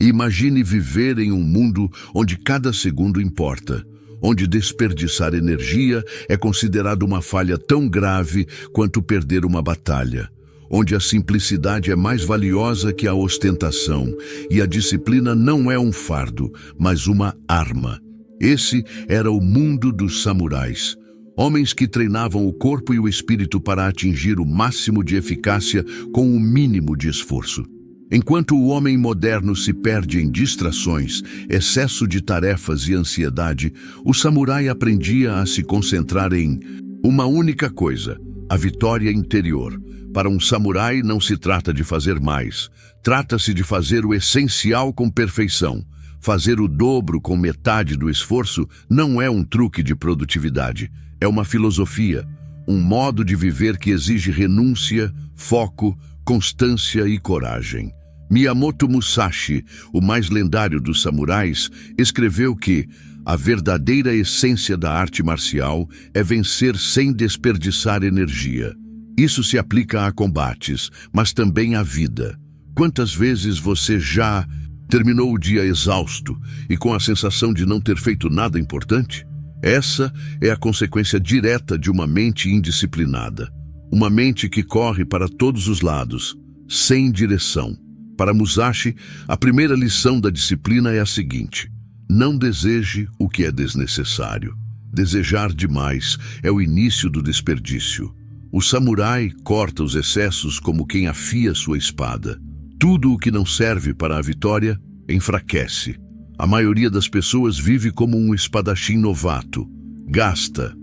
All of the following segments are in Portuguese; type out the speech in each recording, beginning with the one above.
Imagine viver em um mundo onde cada segundo importa, onde desperdiçar energia é considerado uma falha tão grave quanto perder uma batalha, onde a simplicidade é mais valiosa que a ostentação e a disciplina não é um fardo, mas uma arma. Esse era o mundo dos samurais. Homens que treinavam o corpo e o espírito para atingir o máximo de eficácia com o mínimo de esforço. Enquanto o homem moderno se perde em distrações, excesso de tarefas e ansiedade, o samurai aprendia a se concentrar em uma única coisa: a vitória interior. Para um samurai não se trata de fazer mais, trata-se de fazer o essencial com perfeição. Fazer o dobro com metade do esforço não é um truque de produtividade, é uma filosofia, um modo de viver que exige renúncia, foco, constância e coragem. Miyamoto Musashi, o mais lendário dos samurais, escreveu que a verdadeira essência da arte marcial é vencer sem desperdiçar energia. Isso se aplica a combates, mas também à vida. Quantas vezes você já terminou o dia exausto e com a sensação de não ter feito nada importante? Essa é a consequência direta de uma mente indisciplinada. Uma mente que corre para todos os lados, sem direção. Para Musashi, a primeira lição da disciplina é a seguinte: não deseje o que é desnecessário. Desejar demais é o início do desperdício. O samurai corta os excessos como quem afia sua espada. Tudo o que não serve para a vitória enfraquece. A maioria das pessoas vive como um espadachim novato. Gasta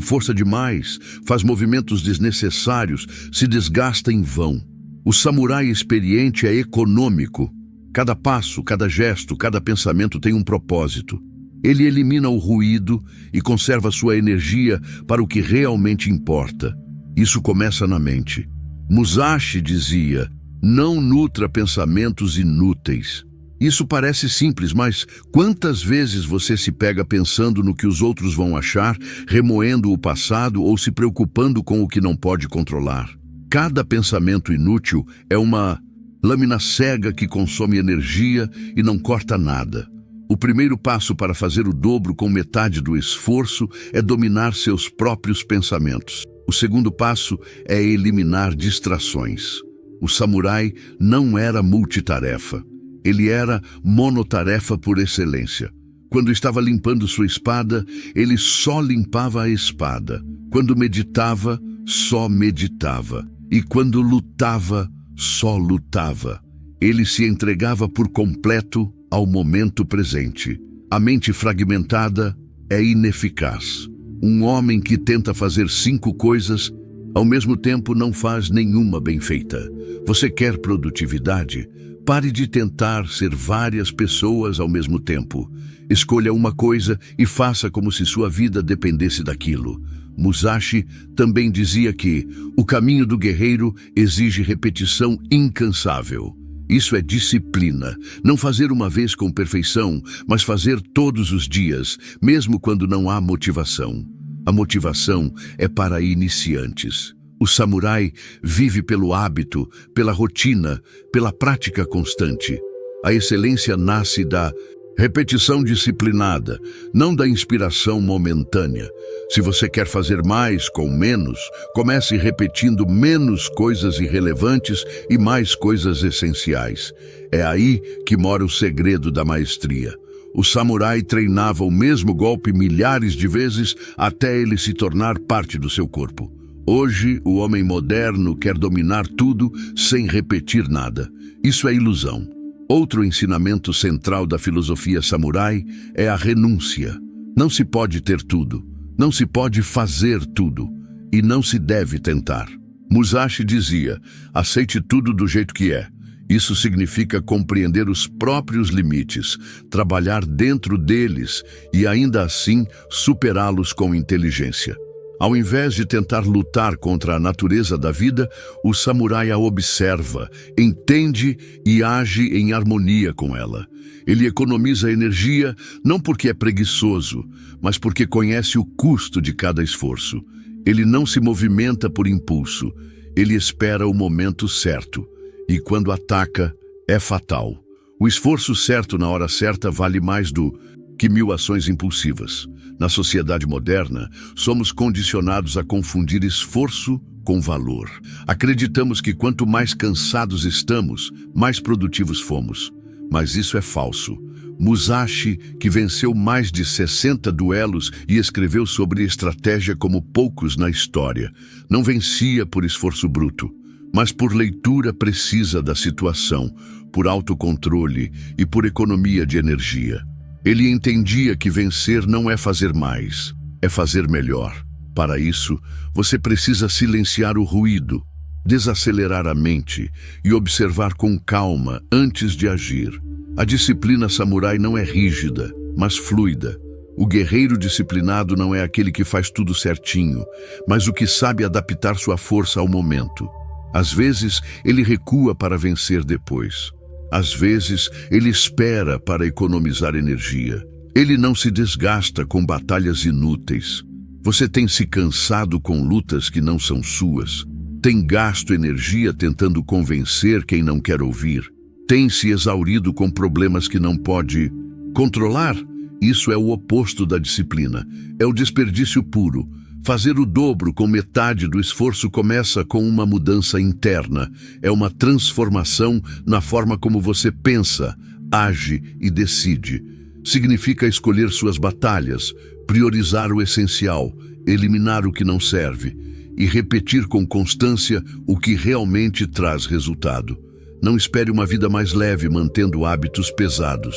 força demais, faz movimentos desnecessários, se desgasta em vão. O samurai experiente é econômico. Cada passo, cada gesto, cada pensamento tem um propósito. Ele elimina o ruído e conserva sua energia para o que realmente importa. Isso começa na mente. Musashi dizia: não nutra pensamentos inúteis. Isso parece simples, mas quantas vezes você se pega pensando no que os outros vão achar, remoendo o passado ou se preocupando com o que não pode controlar? Cada pensamento inútil é uma lâmina cega que consome energia e não corta nada. O primeiro passo para fazer o dobro com metade do esforço é dominar seus próprios pensamentos. O segundo passo é eliminar distrações. O samurai não era multitarefa. Ele era monotarefa por excelência. Quando estava limpando sua espada, ele só limpava a espada. Quando meditava, só meditava. E quando lutava, só lutava. Ele se entregava por completo ao momento presente. A mente fragmentada é ineficaz. Um homem que tenta fazer 5 coisas, ao mesmo tempo não faz nenhuma bem feita. Você quer produtividade? Pare de tentar ser várias pessoas ao mesmo tempo. Escolha uma coisa e faça como se sua vida dependesse daquilo. Musashi também dizia que o caminho do guerreiro exige repetição incansável. Isso é disciplina. Não fazer uma vez com perfeição, mas fazer todos os dias, mesmo quando não há motivação. A motivação é para iniciantes. O samurai vive pelo hábito, pela rotina, pela prática constante. A excelência nasce da repetição disciplinada, não da inspiração momentânea. Se você quer fazer mais com menos, comece repetindo menos coisas irrelevantes e mais coisas essenciais. É aí que mora o segredo da maestria. O samurai treinava o mesmo golpe milhares de vezes até ele se tornar parte do seu corpo. Hoje, o homem moderno quer dominar tudo sem repetir nada. Isso é ilusão. Outro ensinamento central da filosofia samurai é a renúncia. Não se pode ter tudo, não se pode fazer tudo e não se deve tentar. Musashi dizia: aceite tudo do jeito que é. Isso significa compreender os próprios limites, trabalhar dentro deles e ainda assim superá-los com inteligência. Ao invés de tentar lutar contra a natureza da vida, o samurai a observa, entende e age em harmonia com ela. Ele economiza energia não porque é preguiçoso, mas porque conhece o custo de cada esforço. Ele não se movimenta por impulso, ele espera o momento certo. E quando ataca, é fatal. O esforço certo na hora certa vale mais do que 1000 ações impulsivas. Na sociedade moderna, somos condicionados a confundir esforço com valor. Acreditamos que quanto mais cansados estamos, mais produtivos fomos. Mas isso é falso. Musashi, que venceu mais de 60 duelos e escreveu sobre estratégia como poucos na história, não vencia por esforço bruto, mas por leitura precisa da situação, por autocontrole e por economia de energia. Ele entendia que vencer não é fazer mais, é fazer melhor. Para isso, você precisa silenciar o ruído, desacelerar a mente e observar com calma antes de agir. A disciplina samurai não é rígida, mas fluida. O guerreiro disciplinado não é aquele que faz tudo certinho, mas o que sabe adaptar sua força ao momento. Às vezes, ele recua para vencer depois. Às vezes, ele espera para economizar energia. Ele não se desgasta com batalhas inúteis. Você tem se cansado com lutas que não são suas. Tem gasto energia tentando convencer quem não quer ouvir. Tem se exaurido com problemas que não pode controlar. Isso é o oposto da disciplina. É o desperdício puro. Fazer o dobro com metade do esforço começa com uma mudança interna. É uma transformação na forma como você pensa, age e decide. Significa escolher suas batalhas, priorizar o essencial, eliminar o que não serve e repetir com constância o que realmente traz resultado. Não espere uma vida mais leve mantendo hábitos pesados.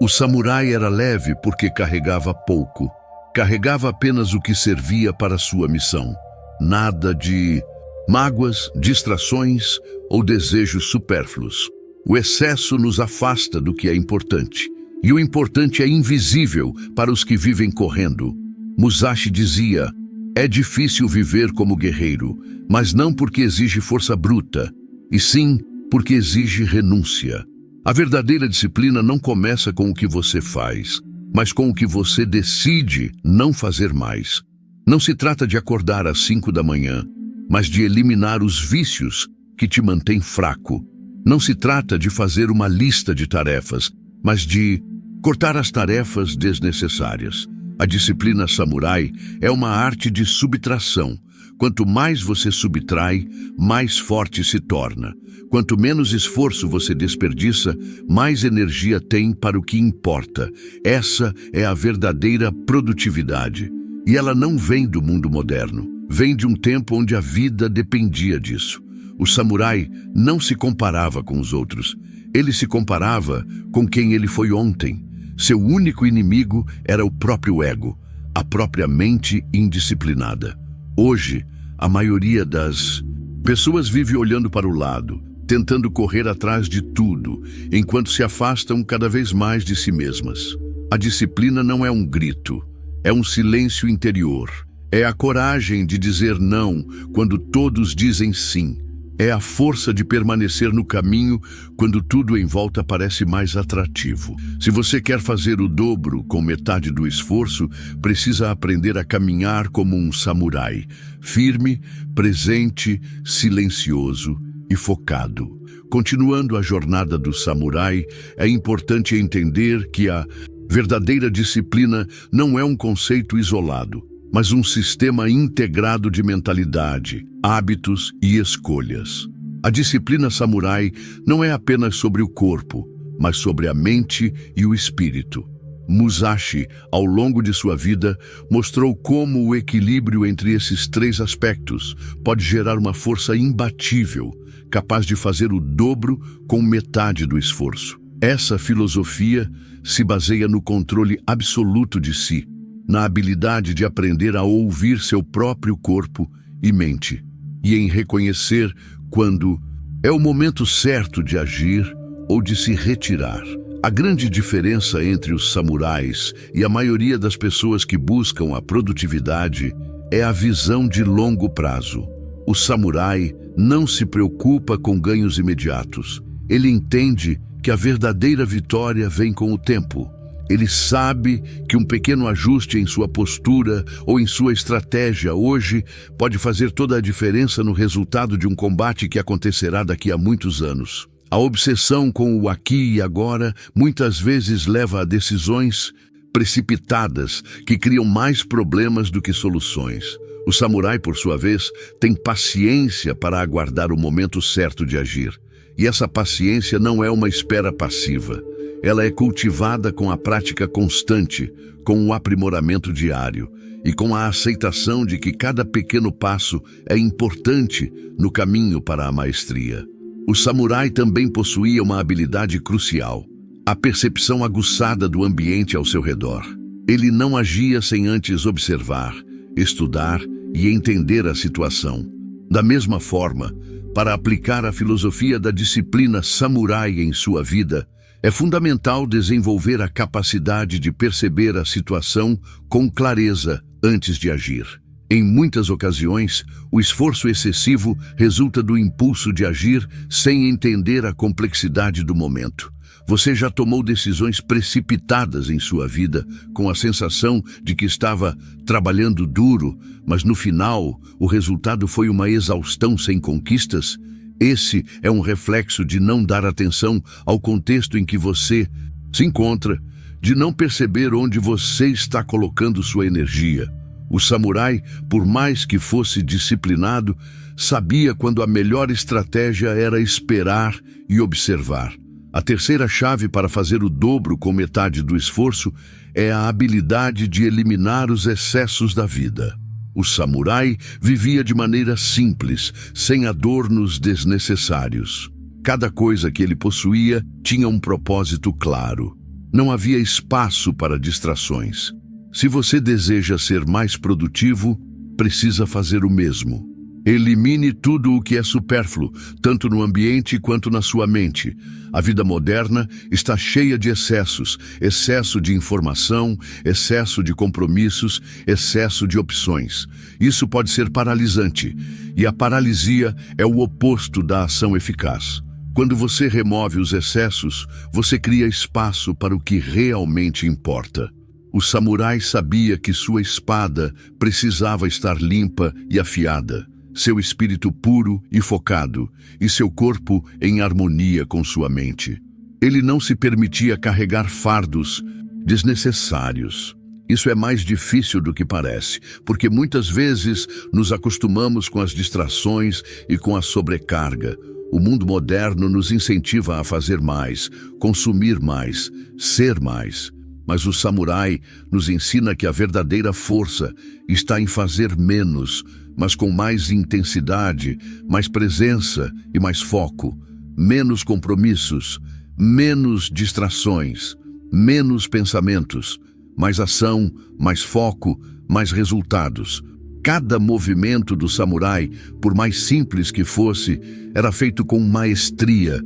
O samurai era leve porque carregava pouco. Carregava apenas o que servia para sua missão. Nada de mágoas, distrações ou desejos supérfluos. O excesso nos afasta do que é importante. E o importante é invisível para os que vivem correndo. Musashi dizia: é difícil viver como guerreiro, mas não porque exige força bruta, e sim porque exige renúncia. A verdadeira disciplina não começa com o que você faz, mas com o que você decide não fazer mais. Não se trata de acordar às 5 da manhã, mas de eliminar os vícios que te mantêm fraco. Não se trata de fazer uma lista de tarefas, mas de cortar as tarefas desnecessárias. A disciplina samurai é uma arte de subtração. Quanto mais você subtrai, mais forte se torna. Quanto menos esforço você desperdiça, mais energia tem para o que importa. Essa é a verdadeira produtividade. E ela não vem do mundo moderno. Vem de um tempo onde a vida dependia disso. O samurai não se comparava com os outros. Ele se comparava com quem ele foi ontem. Seu único inimigo era o próprio ego, a própria mente indisciplinada. Hoje, a maioria das pessoas vive olhando para o lado, tentando correr atrás de tudo, enquanto se afastam cada vez mais de si mesmas. A disciplina não é um grito, é um silêncio interior. É a coragem de dizer não quando todos dizem sim. É a força de permanecer no caminho quando tudo em volta parece mais atrativo. Se você quer fazer o dobro com metade do esforço, precisa aprender a caminhar como um samurai, firme, presente, silencioso e focado. Continuando a jornada do samurai, é importante entender que a verdadeira disciplina não é um conceito isolado, mas um sistema integrado de mentalidade, hábitos e escolhas. A disciplina samurai não é apenas sobre o corpo, mas sobre a mente e o espírito. Musashi, ao longo de sua vida, mostrou como o equilíbrio entre esses 3 aspectos pode gerar uma força imbatível, capaz de fazer o dobro com metade do esforço. Essa filosofia se baseia no controle absoluto de si, na habilidade de aprender a ouvir seu próprio corpo e mente, e em reconhecer quando é o momento certo de agir ou de se retirar. A grande diferença entre os samurais e a maioria das pessoas que buscam a produtividade é a visão de longo prazo. O samurai não se preocupa com ganhos imediatos. Ele entende que a verdadeira vitória vem com o tempo. Ele sabe que um pequeno ajuste em sua postura ou em sua estratégia hoje pode fazer toda a diferença no resultado de um combate que acontecerá daqui a muitos anos. A obsessão com o aqui e agora muitas vezes leva a decisões precipitadas que criam mais problemas do que soluções. O samurai, por sua vez, tem paciência para aguardar o momento certo de agir. E essa paciência não é uma espera passiva. Ela é cultivada com a prática constante, com o aprimoramento diário e com a aceitação de que cada pequeno passo é importante no caminho para a maestria. O samurai também possuía uma habilidade crucial: a percepção aguçada do ambiente ao seu redor. Ele não agia sem antes observar, estudar e entender a situação. Da mesma forma, para aplicar a filosofia da disciplina samurai em sua vida, é fundamental desenvolver a capacidade de perceber a situação com clareza antes de agir. Em muitas ocasiões, o esforço excessivo resulta do impulso de agir sem entender a complexidade do momento. Você já tomou decisões precipitadas em sua vida, com a sensação de que estava trabalhando duro, mas no final o resultado foi uma exaustão sem conquistas? Esse é um reflexo de não dar atenção ao contexto em que você se encontra, de não perceber onde você está colocando sua energia. O samurai, por mais que fosse disciplinado, sabia quando a melhor estratégia era esperar e observar. A terceira chave para fazer o dobro com metade do esforço é a habilidade de eliminar os excessos da vida. O samurai vivia de maneira simples, sem adornos desnecessários. Cada coisa que ele possuía tinha um propósito claro. Não havia espaço para distrações. Se você deseja ser mais produtivo, precisa fazer o mesmo. Elimine tudo o que é supérfluo, tanto no ambiente quanto na sua mente. A vida moderna está cheia de excessos, excesso de informação, excesso de compromissos, excesso de opções. Isso pode ser paralisante, e a paralisia é o oposto da ação eficaz. Quando você remove os excessos, você cria espaço para o que realmente importa. O samurai sabia que sua espada precisava estar limpa e afiada, seu espírito puro e focado, e seu corpo em harmonia com sua mente. Ele não se permitia carregar fardos desnecessários. Isso é mais difícil do que parece, porque muitas vezes nos acostumamos com as distrações e com a sobrecarga. O mundo moderno nos incentiva a fazer mais, consumir mais, ser mais. Mas o samurai nos ensina que a verdadeira força está em fazer menos, mas com mais intensidade, mais presença e mais foco. Menos compromissos, menos distrações, menos pensamentos, mais ação, mais foco, mais resultados. Cada movimento do samurai, por mais simples que fosse, era feito com maestria.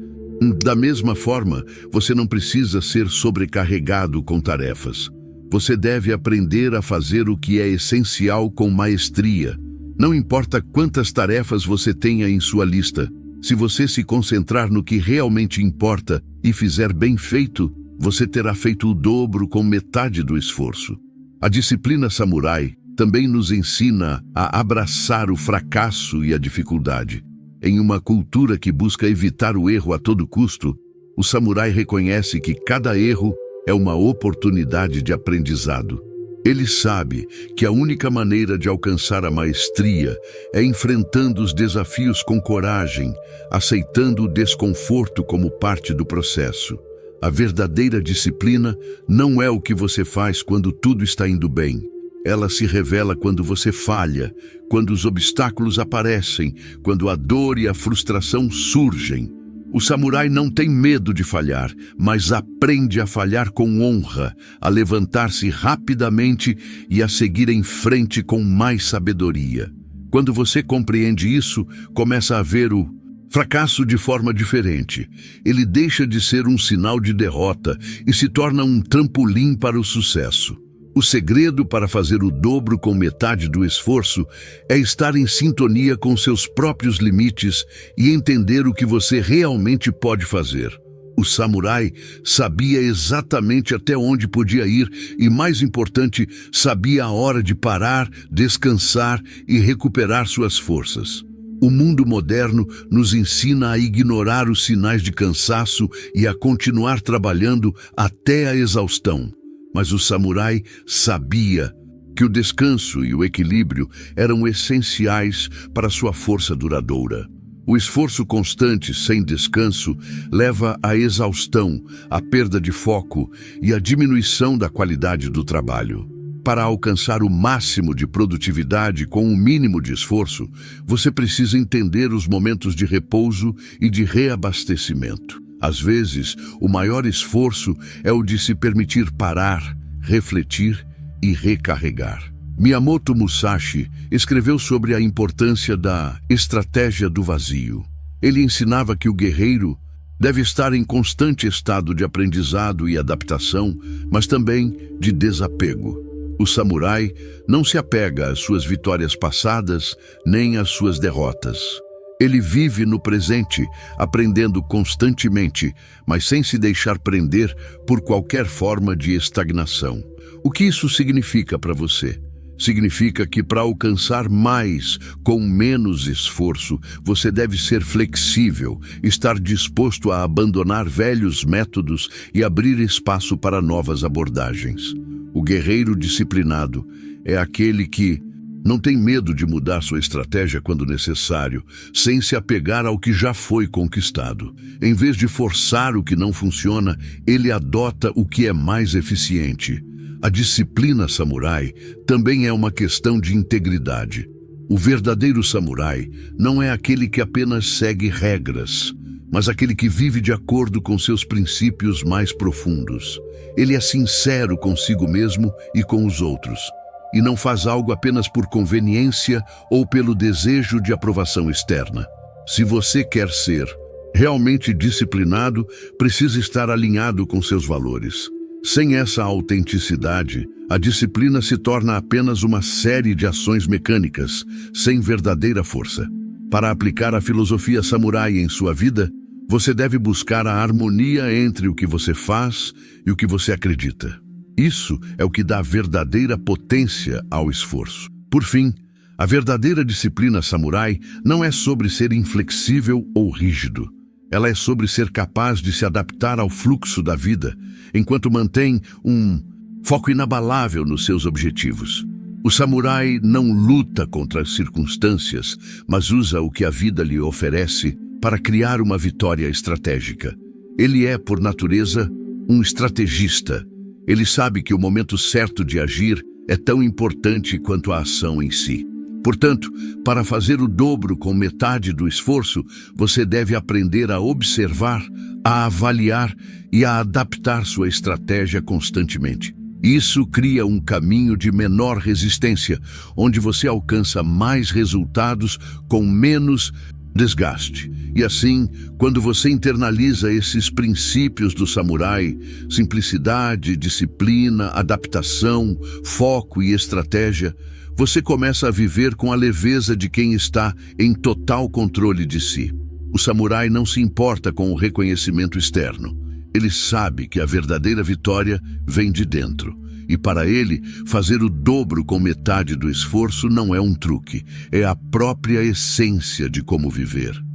Da mesma forma, você não precisa ser sobrecarregado com tarefas. Você deve aprender a fazer o que é essencial com maestria. Não importa quantas tarefas você tenha em sua lista, se você se concentrar no que realmente importa e fizer bem feito, você terá feito o dobro com metade do esforço. A disciplina samurai também nos ensina a abraçar o fracasso e a dificuldade. Em uma cultura que busca evitar o erro a todo custo, o samurai reconhece que cada erro é uma oportunidade de aprendizado. Ele sabe que a única maneira de alcançar a maestria é enfrentando os desafios com coragem, aceitando o desconforto como parte do processo. A verdadeira disciplina não é o que você faz quando tudo está indo bem. Ela se revela quando você falha, quando os obstáculos aparecem, quando a dor e a frustração surgem. O samurai não tem medo de falhar, mas aprende a falhar com honra, a levantar-se rapidamente e a seguir em frente com mais sabedoria. Quando você compreende isso, começa a ver o fracasso de forma diferente. Ele deixa de ser um sinal de derrota e se torna um trampolim para o sucesso. O segredo para fazer o dobro com metade do esforço é estar em sintonia com seus próprios limites e entender o que você realmente pode fazer. O samurai sabia exatamente até onde podia ir e, mais importante, sabia a hora de parar, descansar e recuperar suas forças. O mundo moderno nos ensina a ignorar os sinais de cansaço e a continuar trabalhando até a exaustão. Mas o samurai sabia que o descanso e o equilíbrio eram essenciais para sua força duradoura. O esforço constante sem descanso leva à exaustão, à perda de foco e à diminuição da qualidade do trabalho. Para alcançar o máximo de produtividade com o mínimo de esforço, você precisa entender os momentos de repouso e de reabastecimento. Às vezes, o maior esforço é o de se permitir parar, refletir e recarregar. Miyamoto Musashi escreveu sobre a importância da estratégia do vazio. Ele ensinava que o guerreiro deve estar em constante estado de aprendizado e adaptação, mas também de desapego. O samurai não se apega às suas vitórias passadas nem às suas derrotas. Ele vive no presente, aprendendo constantemente, mas sem se deixar prender por qualquer forma de estagnação. O que isso significa para você? Significa que para alcançar mais com menos esforço, você deve ser flexível, estar disposto a abandonar velhos métodos e abrir espaço para novas abordagens. O guerreiro disciplinado é aquele que não tem medo de mudar sua estratégia quando necessário, sem se apegar ao que já foi conquistado. Em vez de forçar o que não funciona, ele adota o que é mais eficiente. A disciplina samurai também é uma questão de integridade. O verdadeiro samurai não é aquele que apenas segue regras, mas aquele que vive de acordo com seus princípios mais profundos. Ele é sincero consigo mesmo e com os outros, e não faz algo apenas por conveniência ou pelo desejo de aprovação externa. Se você quer ser realmente disciplinado, precisa estar alinhado com seus valores. Sem essa autenticidade, a disciplina se torna apenas uma série de ações mecânicas, sem verdadeira força. Para aplicar a filosofia samurai em sua vida, você deve buscar a harmonia entre o que você faz e o que você acredita. Isso é o que dá verdadeira potência ao esforço. Por fim, a verdadeira disciplina samurai não é sobre ser inflexível ou rígido. Ela é sobre ser capaz de se adaptar ao fluxo da vida, enquanto mantém um foco inabalável nos seus objetivos. O samurai não luta contra as circunstâncias, mas usa o que a vida lhe oferece para criar uma vitória estratégica. Ele é, por natureza, um estrategista. Ele sabe que o momento certo de agir é tão importante quanto a ação em si. Portanto, para fazer o dobro com metade do esforço, você deve aprender a observar, a avaliar e a adaptar sua estratégia constantemente. Isso cria um caminho de menor resistência, onde você alcança mais resultados com menos desgaste. E assim, quando você internaliza esses princípios do samurai, simplicidade, disciplina, adaptação, foco e estratégia, você começa a viver com a leveza de quem está em total controle de si. O samurai não se importa com o reconhecimento externo. Ele sabe que a verdadeira vitória vem de dentro. E para ele, fazer o dobro com metade do esforço não é um truque, é a própria essência de como viver.